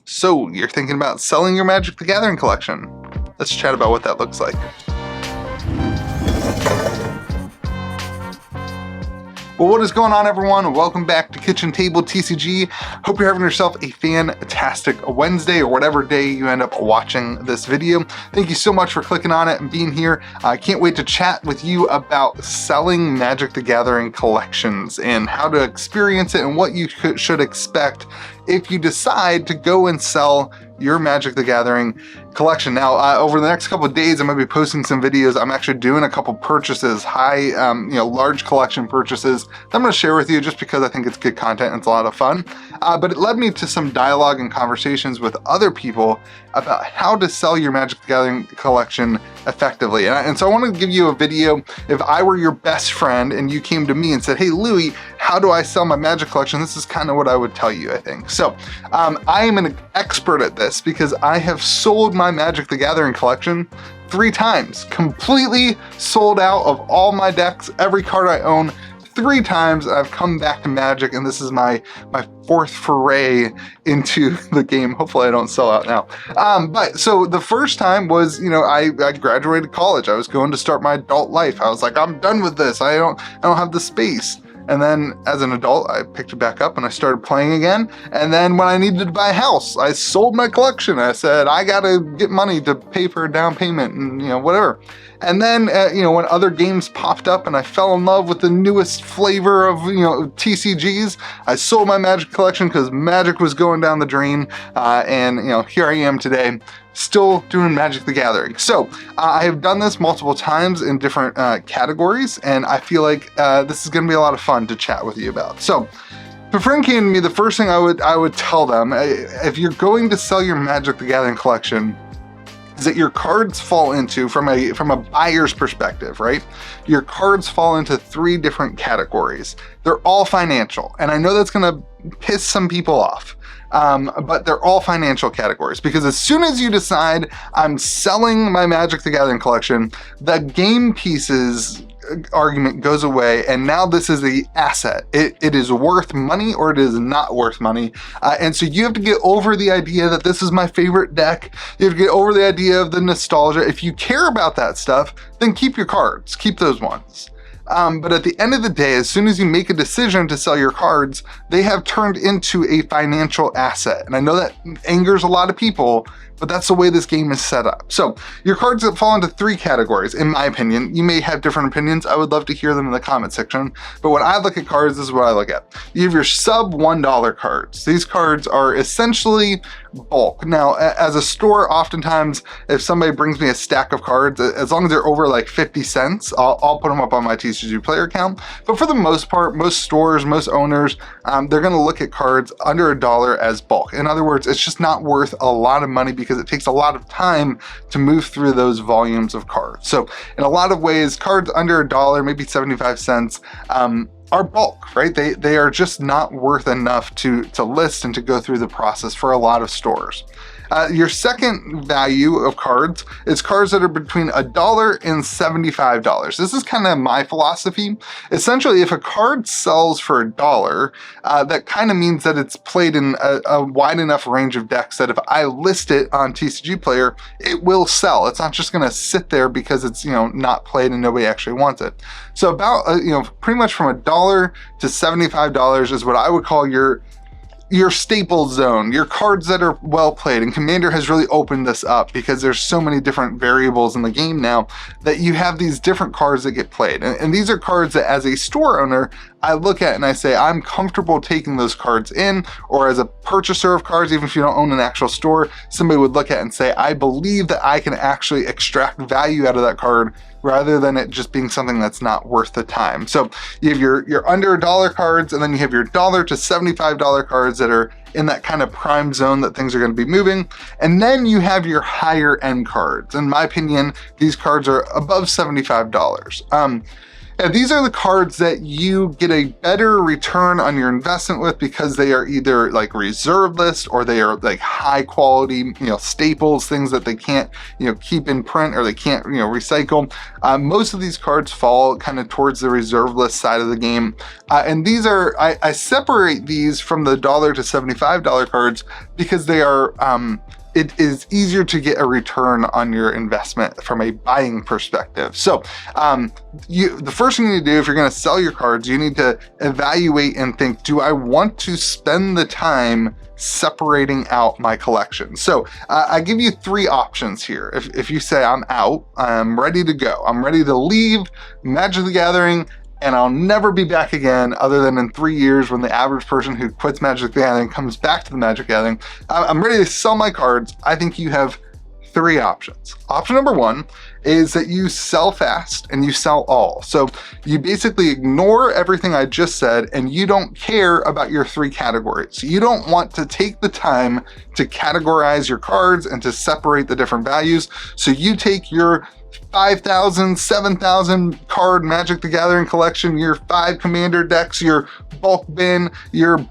So you're thinking about selling your Magic the Gathering collection. Let's chat about what that looks like. Well, what is going on, everyone? Welcome back to Kitchen Table TCG. Hope you're having yourself a fantastic Wednesday or whatever day you end up watching this video. Thank you so much for clicking on it and being here. I can't wait to chat with you about selling Magic the Gathering collections and how to experience it and what you should expect if you decide to go and sell your Magic the Gathering collection. Now, over the next couple of days, I'm going to be posting some videos. I'm actually doing a couple purchases, large collection purchases that I'm going to share with you just because I think it's good content and it's a lot of fun. But it led me to some dialogue and conversations with other people about how to sell your Magic the Gathering collection effectively. And so I want to give you a video. If I were your best friend and you came to me and said, "Hey, Louie, how do I sell my Magic collection?" This is kind of what I would tell you, I think. So I am an expert at this because I have sold my Magic the Gathering collection 3 times, completely sold out of all my decks, every card I own. 3 times I've come back to Magic, and this is my 4th foray into the game. Hopefully I don't sell out now. But so the first time was, I graduated college. I was going to start my adult life. I was like, I'm done with this. I don't have the space. And then as an adult, I picked it back up and I started playing again. And then when I needed to buy a house, I sold my collection. I said, I gotta get money to pay for a down payment and whatever. And then, when other games popped up and I fell in love with the newest flavor of, TCGs, I sold my Magic collection because Magic was going down the drain. And here I am today, still doing Magic the Gathering. So I have done this multiple times in different categories, and I feel like this is going to be a lot of fun to chat with you about. So if a friend came to me, the first thing I would tell them, if you're going to sell your Magic the Gathering collection, is that your cards fall into, from a buyer's perspective, right? Your cards fall into 3 different categories. They're all financial, and I know that's gonna piss some people off, but they're all financial categories, because as soon as you decide I'm selling my Magic the Gathering collection, the game pieces argument goes away, and now this is the asset. It is worth money or it is not worth money. And so you have to get over the idea that this is my favorite deck. You have to get over the idea of the nostalgia. If you care about that stuff, then keep your cards, keep those ones. But at the end of the day, as soon as you make a decision to sell your cards, they have turned into a financial asset. And I know that angers a lot of people, but that's the way this game is set up. So your cards that fall into 3 categories, in my opinion. You may have different opinions. I would love to hear them in the comment section. But when I look at cards, this is what I look at. You have your sub $1 cards. These cards are essentially bulk. Now, as a store, oftentimes, if somebody brings me a stack of cards, as long as they're over like 50 cents, I'll put them up on my TCG player account. But for the most part, most stores, most owners, they're gonna look at cards under $1 as bulk. In other words, it's just not worth a lot of money because it takes a lot of time to move through those volumes of cards. So in a lot of ways, cards under $1, maybe 75 cents, are bulk, right? They are just not worth enough to list and to go through the process for a lot of stores. Your second value of cards is cards that are between $1 and $75. This is kind of my philosophy. Essentially, if a card sells for $1, that kind of means that it's played in a wide enough range of decks that if I list it on TCG Player, it will sell. It's not just going to sit there because it's not played and nobody actually wants it. So about pretty much from $1 to $75 is what I would call your staple zone, your cards that are well played. And Commander has really opened this up because there's so many different variables in the game now that you have these different cards that get played. And these are cards that as a store owner, I look at and I say, I'm comfortable taking those cards in, or as a purchaser of cards, even if you don't own an actual store, somebody would look at and say, I believe that I can actually extract value out of that card rather than it just being something that's not worth the time. So you have your under $1 cards, and then you have your $1 to $75 cards that are in that kind of prime zone that things are going to be moving. And then you have your higher end cards. In my opinion, these cards are above $75. And these are the cards that you get a better return on your investment with because they are either like reserve list or they are like high quality, staples, things that they can't, keep in print or they can't, recycle. Most of these cards fall kind of towards the reserve list side of the game. And these are, I separate these from the $1 to $75 cards because they are, it is easier to get a return on your investment from a buying perspective. So the first thing you need to do if you're going to sell your cards, you need to evaluate and think, do I want to spend the time separating out my collection? So I give you 3 options here. If you say I'm out, I'm ready to go, I'm ready to leave Magic the Gathering, and I'll never be back again other than in 3 years when the average person who quits Magic the Gathering comes back to the Magic Gathering. I'm ready to sell my cards. I think you have 3 options. Option number 1 is that you sell fast and you sell all. So you basically ignore everything I just said and you don't care about your 3 categories. You don't want to take the time to categorize your cards and to separate the different values. So you take your 5,000, 7,000 card Magic the Gathering collection, your 5 commander decks, your bulk bin, your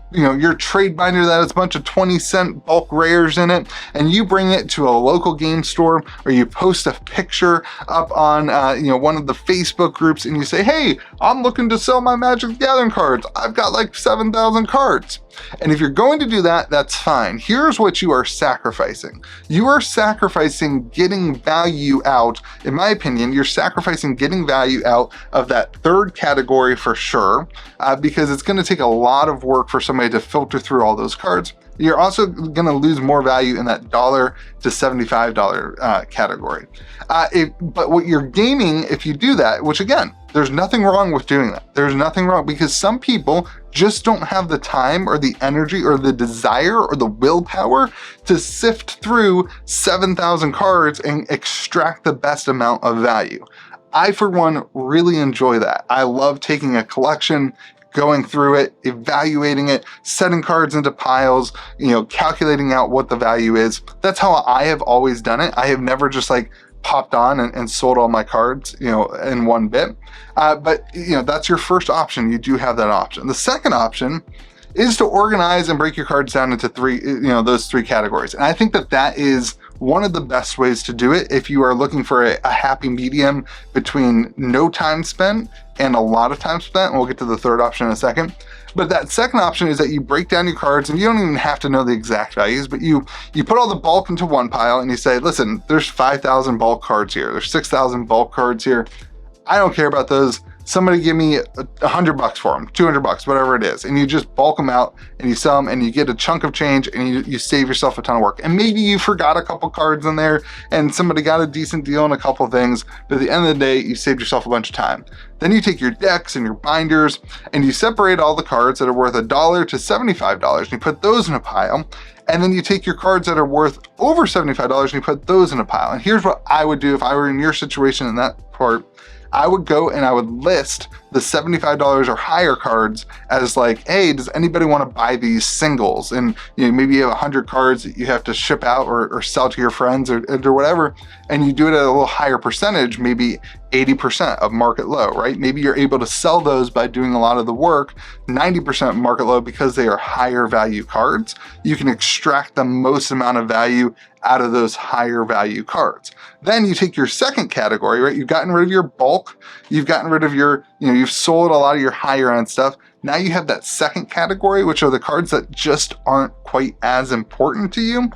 trade binder that has a bunch of 20-cent bulk rares in it, and you bring it to a local game store or you post a picture up on one of the Facebook groups and you say, hey, I'm looking to sell my Magic the Gathering cards. I've got like 7,000 cards. And if you're going to do that, that's fine. Here's what you are sacrificing. You are sacrificing getting value out. In my opinion, you're sacrificing getting value out of that 3rd category for sure, because it's going to take a lot of work for somebody to filter through all those cards. You're also going to lose more value in that $1 to $75 category. But what you're gaining if you do that, which again, there's nothing wrong with doing that. There's nothing wrong because some people just don't have the time or the energy or the desire or the willpower to sift through 7,000 cards and extract the best amount of value. I, for one, really enjoy that. I love taking a collection, going through it, evaluating it, setting cards into piles, calculating out what the value is. That's how I have always done it. I have never just like popped on and sold all my cards, in one bit. But that's your first option. You do have that option. The second option is to organize and break your cards down into 3, those 3 categories. And I think that is one of the best ways to do it if you are looking for a happy medium between no time spent and a lot of time spent. And we'll get to the 3rd option in a second. But that second option is that you break down your cards and you don't even have to know the exact values, but you put all the bulk into one pile and you say, listen, there's 5,000 bulk cards here. There's 6,000 bulk cards here. I don't care about those. Somebody give me $100 for them, $200, whatever it is. And you just bulk them out and you sell them and you get a chunk of change and you save yourself a ton of work. And maybe you forgot a couple cards in there and somebody got a decent deal on a couple things, but at the end of the day, you saved yourself a bunch of time. Then you take your decks and your binders and you separate all the cards that are worth $1 to $75 and you put those in a pile. And then you take your cards that are worth over $75 and you put those in a pile. And here's what I would do if I were in your situation in that part. I would go and I would list the $75 or higher cards as like, hey, does anybody want to buy these singles? And maybe you have 100 cards that you have to ship out or sell to your friends or whatever, and you do it at a little higher percentage, maybe 80% of market low, right? Maybe you're able to sell those by doing a lot of the work, 90% market low, because they are higher value cards. You can extract the most amount of value out of those higher value cards. Then you take your second category, right? You've gotten rid of your bulk, you've gotten rid of your, you've sold a lot of your higher end stuff. Now you have that second category, which are the cards that just aren't quite as important to you.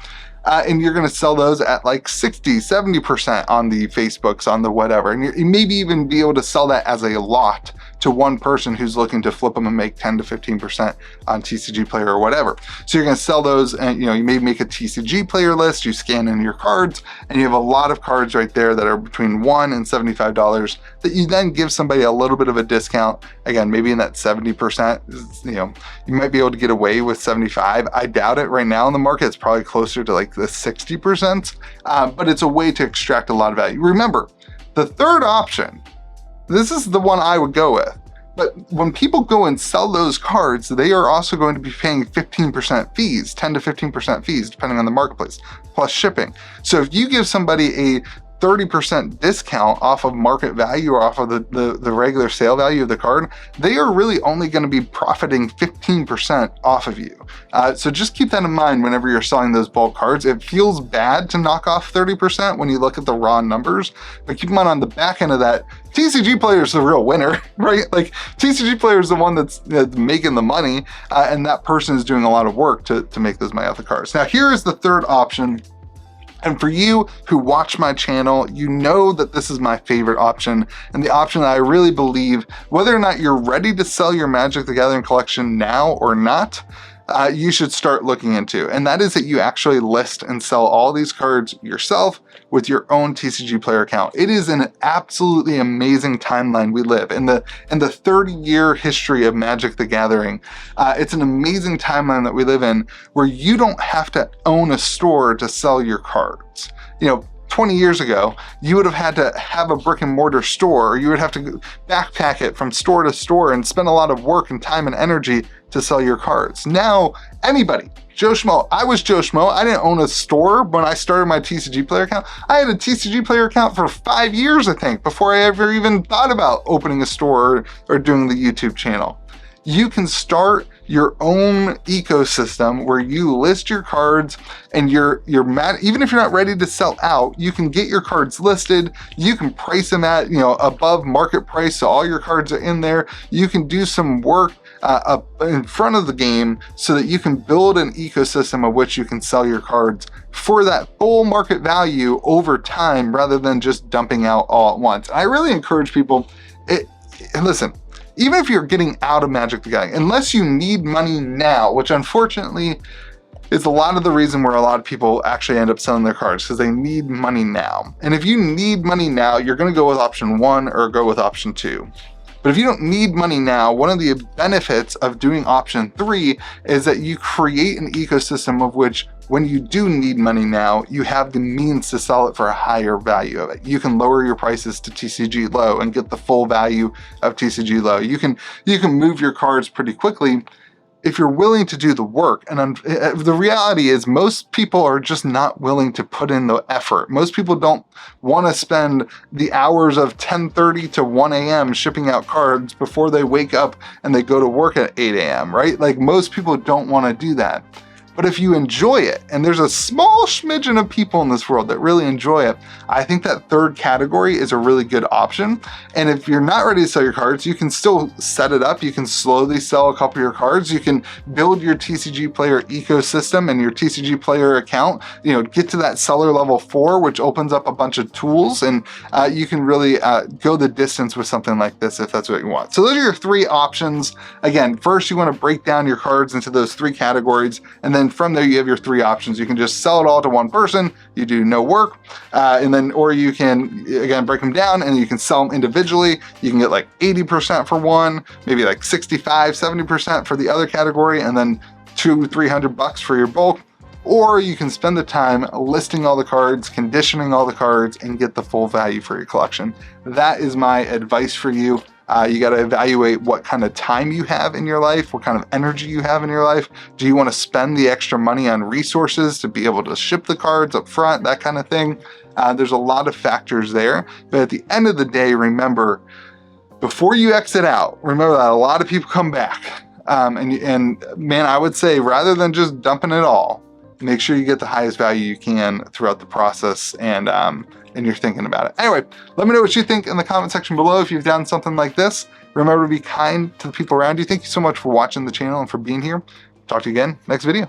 And you're going to sell those at like 60, 70% on the Facebooks, on the whatever. And you maybe even be able to sell that as a lot to one person who's looking to flip them and make 10 to 15% on TCG Player or whatever. So you're going to sell those and you may make a TCG player list, you scan in your cards, and you have a lot of cards right there that are between $1 and $75 that you then give somebody a little bit of a discount. Again, maybe in that 70%, you might be able to get away with 75. I doubt it right now in the market. It's probably closer to like the 60%, but it's a way to extract a lot of value. Remember, the third option, this is the one I would go with. But when people go and sell those cards, they are also going to be paying 15% fees, 10 to 15% fees, depending on the marketplace, plus shipping. So if you give somebody a 30% discount off of market value or off of the regular sale value of the card, they are really only going to be profiting 15% off of you. So just keep that in mind whenever you're selling those bulk cards. It feels bad to knock off 30% when you look at the raw numbers, but keep in mind on the back end of that, TCG player is the real winner, right? Like TCG player is the one that's making the money, and that person is doing a lot of work to make those money off the cards. Now here is the third option. And for you who watch my channel, you know that this is my favorite option, and the option that I really believe, whether or not you're ready to sell your Magic the Gathering collection now or not, you should start looking into. And that is that you actually list and sell all these cards yourself with your own TCG player account. It is an absolutely amazing timeline we live in the 30-year history of Magic the Gathering. It's an amazing timeline that we live in where you don't have to own a store to sell your cards. You know, 20 years ago, you would have had to have a brick and mortar store, or you would have to backpack it from store to store and spend a lot of work and time and energy to sell your cards. Now, anybody, Joe Schmo, I was Joe Schmo, I didn't own a store when I started my TCG player account. I had a TCG player account for 5 years, I think, before I ever even thought about opening a store or doing the YouTube channel. You can start your own ecosystem where you list your cards, and even if you're not ready to sell out, you can get your cards listed. You can price them at, you know, above market price, so all your cards are in there. You can do some work up in front of the game so that you can build an ecosystem of which you can sell your cards for that full market value over time, rather than just dumping out all at once. I really encourage people, listen, even if you're getting out of Magic the Gathering, unless you need money now, which unfortunately is a lot of the reason where a lot of people actually end up selling their cards, because they need money now. And if you need money now, you're going to go with option 1 or go with option 2. But if you don't need money now, one of the benefits of doing option 3 is that you create an ecosystem of which, when you do need money now, you have the means to sell it for a higher value of it. You can lower your prices to TCG low and get the full value of TCG low. You can move your cards pretty quickly if you're willing to do the work. And the reality is most people are just not willing to put in the effort. Most people don't want to spend the hours of 10:30 to 1 a.m. shipping out cards before they wake up and they go to work at 8 a.m., right? Like, most people don't want to do that. But if you enjoy it, and there's a small smidgen of people in this world that really enjoy it, I think that third category is a really good option. And if you're not ready to sell your cards, you can still set it up. You can slowly sell a couple of your cards. You can build your TCG player ecosystem and your TCG player account, you know, get to that seller level 4, which opens up a bunch of tools, and you can really go the distance with something like this if that's what you want. So those are your 3 options. Again, first you want to break down your cards into those 3 categories, and then from there you have your 3 options. You can just sell it all to one person, you do no work, or you can, again, break them down and you can sell them individually. You can get like 80% for one, maybe like 65, 70% for the other category, and then $200-300 for your bulk. Or you can spend the time listing all the cards, conditioning all the cards, and get the full value for your collection. That is my advice for you. You got to evaluate what kind of time you have in your life, what kind of energy you have in your life. Do you want to spend the extra money on resources to be able to ship the cards up front, that kind of thing? There's a lot of factors there. But at the end of the day, remember, before you exit out, remember that a lot of people come back. And man, I would say, rather than just dumping it all, make sure you get the highest value you can throughout the process, and you're thinking about it. Anyway, let me know what you think in the comment section below if you've done something like this. Remember to be kind to the people around you. Thank you so much for watching the channel and for being here. Talk to you again next video.